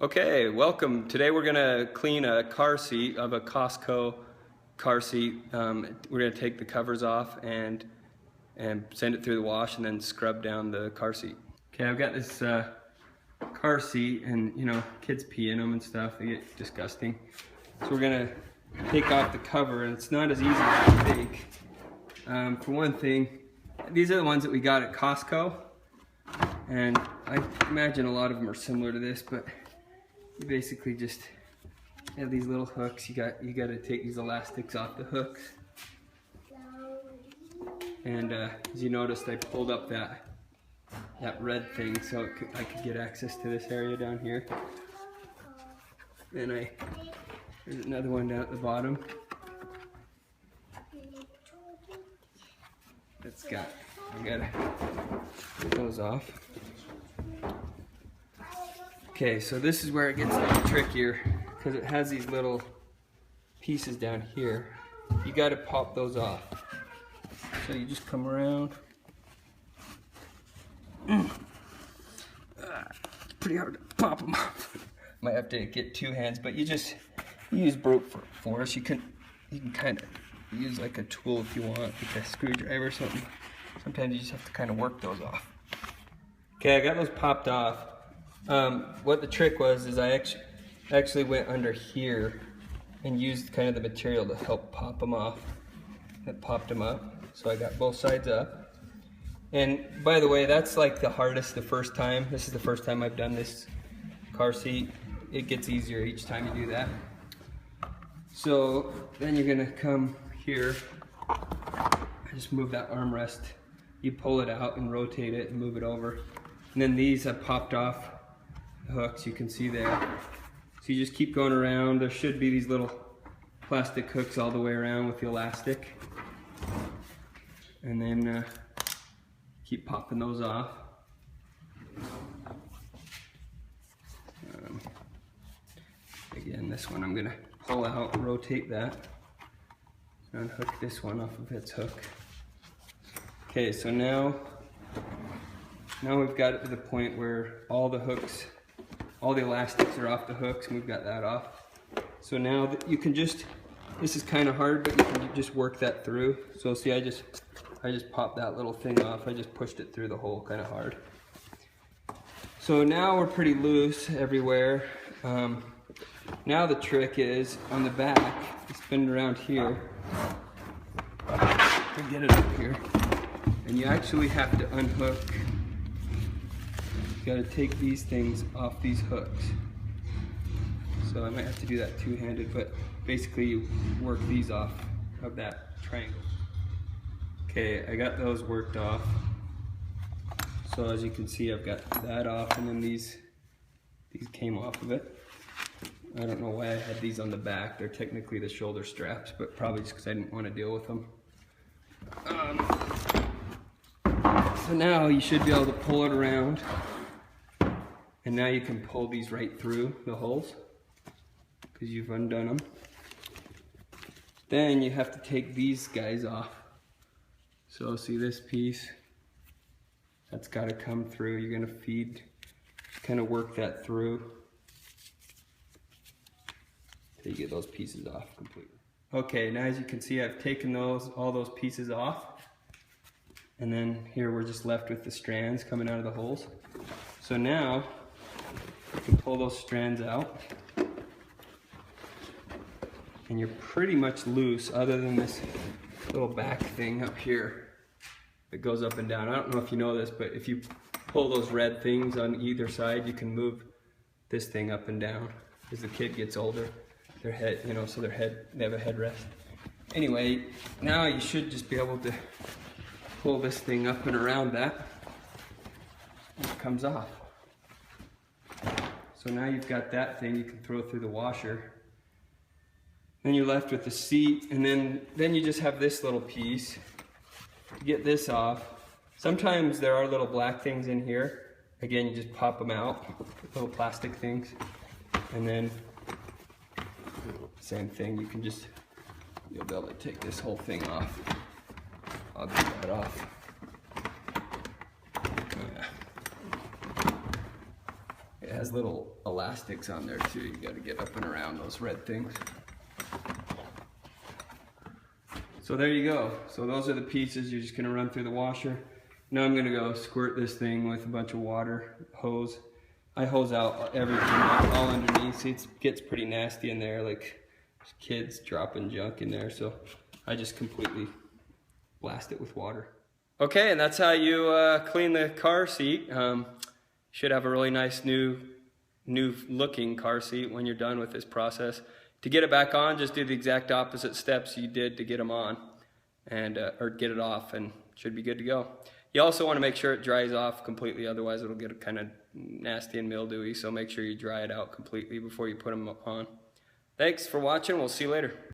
Okay, welcome. Today we're gonna clean a car seat of a Costco car seat. We're gonna take the covers off and send it through the wash and then scrub down the car seat. Okay, I've got this car seat, and you know, kids pee in them and stuff. They get disgusting. So we're gonna take off the cover, and it's not as easy as you think. For one thing, these are the ones that we got at Costco, and I imagine a lot of them are similar to this, but you basically just have these little hooks. You got to take these elastics off the hooks. And as you noticed, I pulled up that red thing so I could get access to this area down here. And there's another one down at the bottom. I gotta get those off. Okay, so this is where it gets a little trickier because it has these little pieces down here. You got to pop those off. So you just come around. It's pretty hard to pop them off. Might have to get two hands, but you use brute force. You can kind of use like a tool if you want, like a screwdriver or something. Sometimes you just have to kind of work those off. Okay, I got those popped off. What the trick was is I actually went under here and used kind of the material to help pop them off. It popped them up, so I got both sides up. And by the way, that's like the hardest the first time. This is the first time I've done this car seat. It gets easier each time you do that. So then you're gonna come here. I just move that armrest. You pull it out and rotate it and move it over. And then these have popped off the hooks, you can see there. So you just keep going around. There should be these little plastic hooks all the way around with the elastic. And then keep popping those off. Again, this one I'm gonna pull out, rotate that, and unhook this one off of its hook. Okay, so now we've got it to the point where all the hooks, all the elastics are off the hooks, and we've got that off. So now you can just, this is kind of hard, but you can just work that through. So see, I just popped that little thing off. I just pushed it through the hole kind of hard. So now we're pretty loose everywhere. Now the trick is on the back, you spin it around here to get it up here. And you actually have to unhook. You gotta take these things off these hooks. So I might have to do that two-handed, but basically you work these off of that triangle. Okay, I got those worked off. So as you can see, I've got that off, and then these came off of it. I don't know why I had these on the back. They're technically the shoulder straps, but probably just because I didn't want to deal with them. So now you should be able to pull it around, and now you can pull these right through the holes because you've undone them. Then you have to take these guys off. So see this piece, that's got to come through. You're going to kind of work that through till you get those pieces off completely. Okay, now as you can see, I've taken all those pieces off. And then here we're just left with the strands coming out of the holes. So now you can pull those strands out, and you're pretty much loose other than this little back thing up here that goes up and down. I don't know if you know this, but if you pull those red things on either side, you can move this thing up and down. As the kid gets older, their head, you know, so they have a headrest. Anyway, now you should just be able to pull this thing up and around that, and it comes off. So now you've got that thing you can throw through the washer. Then you're left with the seat, and then you just have this little piece. To get this off, sometimes there are little black things in here. Again, you just pop them out, little plastic things, and then same thing, you'll be able to take this whole thing off. I'll get that off. It has has little elastics on there too. You got to get up and around those red things. So there you go. So those are the pieces. You're just going to run through the washer. Now I'm going to go squirt this thing with a bunch of water, hose. I hose out everything all underneath. See, it gets pretty nasty in there, like kids dropping junk in there. So I just completely blast it with water. Okay, and that's how you clean the car seat. Should have a really nice new looking car seat when you're done with this process. To get it back on, just do the exact opposite steps you did to get them on, and or get it off, and should be good to go. You also want to make sure it dries off completely, otherwise it'll get kind of nasty and mildewy, so make sure you dry it out completely before you put them on. Thanks for watching, we'll see you later.